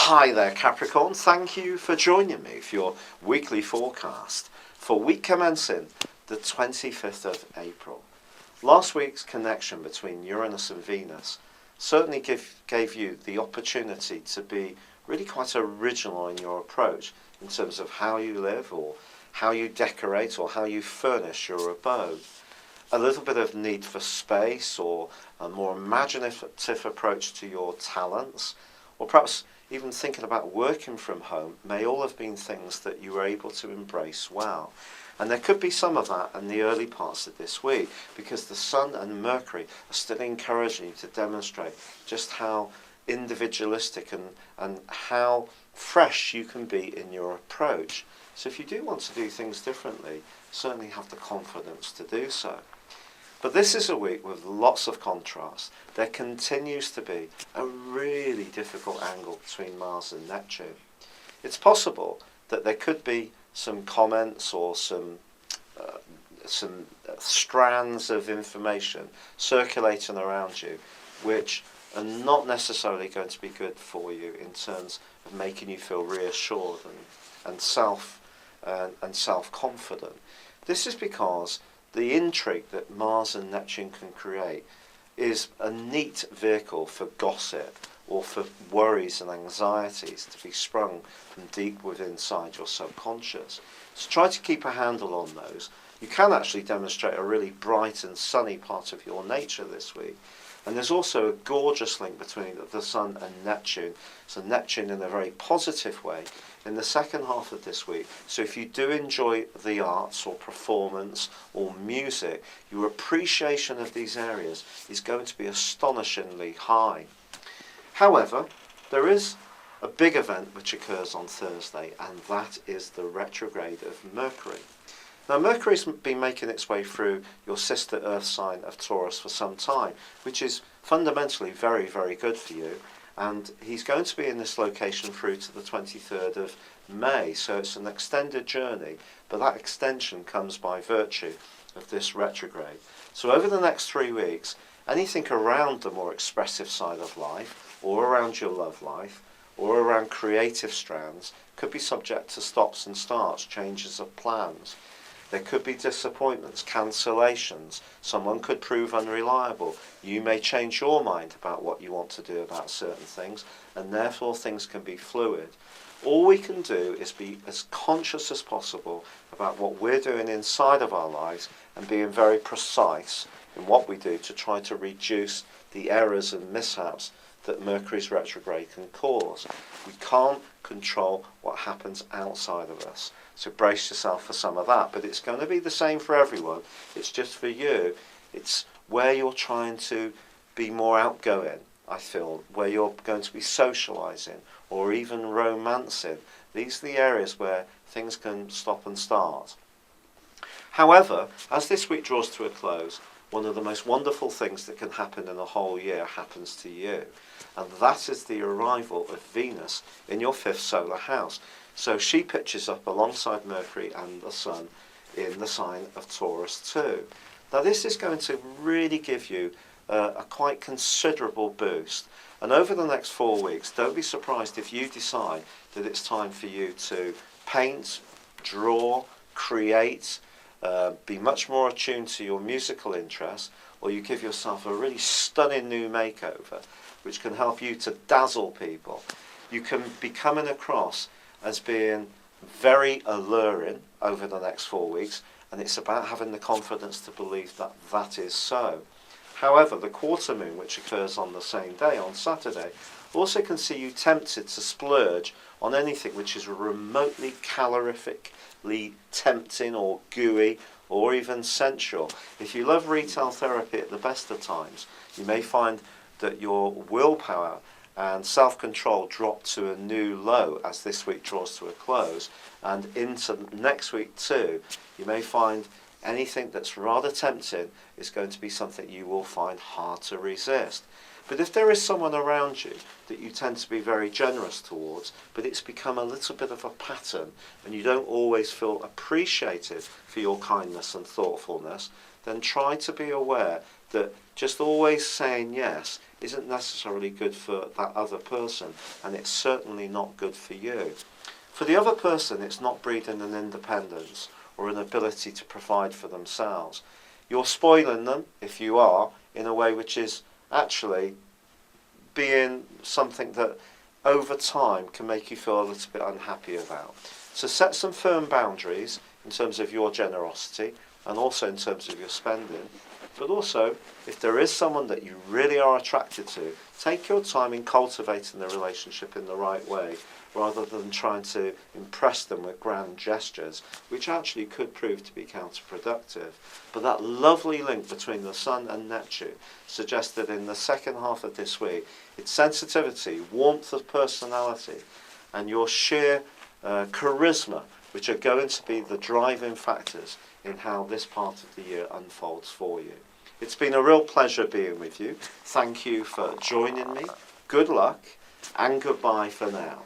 Hi there Capricorn, thank you for joining me for your weekly forecast for week commencing the 25th of April. Last week's connection between Uranus and Venus certainly gave you the opportunity to be really quite original in your approach in terms of how you live or how you decorate or how you furnish your abode. A little bit of need for space or a more imaginative approach to your talents, or perhaps even thinking about working from home may all have been things that you were able to embrace well. And there could be some of that in the early parts of this week because the Sun and Mercury are still encouraging you to demonstrate just how individualistic and how fresh you can be in your approach. So if you do want to do things differently, certainly have the confidence to do so. But this is a week with lots of contrast. There continues to be a really difficult angle between Mars and Neptune. It's possible that there could be some comments or some strands of information circulating around you which are not necessarily going to be good for you in terms of making you feel reassured and self-confident. This is because the intrigue that Mars and Neptune can create is a neat vehicle for gossip or for worries and anxieties to be sprung from deep within inside your subconscious. So try to keep a handle on those. You can actually demonstrate a really bright and sunny part of your nature this week. And there's also a gorgeous link between the Sun and Neptune. So Neptune in a very positive way in the second half of this week. So if you do enjoy the arts or performance or music, your appreciation of these areas is going to be astonishingly high. However, there is a big event which occurs on Thursday, and that is the retrograde of Mercury. Now, Mercury's been making its way through your sister Earth sign of Taurus for some time, which is fundamentally very, very good for you. And he's going to be in this location through to the 23rd of May, so it's an extended journey, but that extension comes by virtue of this retrograde. So over the next 3 weeks, anything around the more expressive side of life, or around your love life, or around creative strands, could be subject to stops and starts, changes of plans. There could be disappointments, cancellations. Someone could prove unreliable. You may change your mind about what you want to do about certain things, and therefore things can be fluid. All we can do is be as conscious as possible about what we're doing inside of our lives and being very precise in what we do to try to reduce the errors and mishaps that Mercury's retrograde can cause. We can't control what happens outside of us. So brace yourself for some of that, but it's going to be the same for everyone. It's just for you. It's where you're trying to be more outgoing, I feel, where you're going to be socializing or even romancing. These are the areas where things can stop and start. However, as this week draws to a close, one of the most wonderful things that can happen in a whole year happens to you. And that is the arrival of Venus in your 5th solar house. So she pitches up alongside Mercury and the Sun in the sign of Taurus too. Now this is going to really give you a quite considerable boost. And over the next 4 weeks, don't be surprised if you decide that it's time for you to paint, draw, create, be much more attuned to your musical interests, or you give yourself a really stunning new makeover which can help you to dazzle people. You can be coming across as being very alluring over the next 4 weeks, and it's about having the confidence to believe that that is so. However, the quarter moon, which occurs on the same day, on Saturday, also can see you tempted to splurge on anything which is remotely calorifically tempting or gooey or even sensual. If you love retail therapy at the best of times, you may find that your willpower and self-control drop to a new low as this week draws to a close, and into next week too. You may find anything that's rather tempting is going to be something you will find hard to resist. But if there is someone around you that you tend to be very generous towards, but it's become a little bit of a pattern and you don't always feel appreciated for your kindness and thoughtfulness, then try to be aware that just always saying yes isn't necessarily good for that other person, and it's certainly not good for you. For the other person, it's not breeding an independence or an ability to provide for themselves. You're spoiling them, if you are, in a way which is actually being something that over time can make you feel a little bit unhappy about. So set some firm boundaries in terms of your generosity and also in terms of your spending. But also, if there is someone that you really are attracted to, take your time in cultivating the relationship in the right way, rather than trying to impress them with grand gestures, which actually could prove to be counterproductive. But that lovely link between the Sun and Neptune suggests that in the second half of this week, it's sensitivity, warmth of personality, and your sheer charisma, which are going to be the driving factors in how this part of the year unfolds for you. It's been a real pleasure being with you. Thank you for joining me. Good luck and goodbye for now.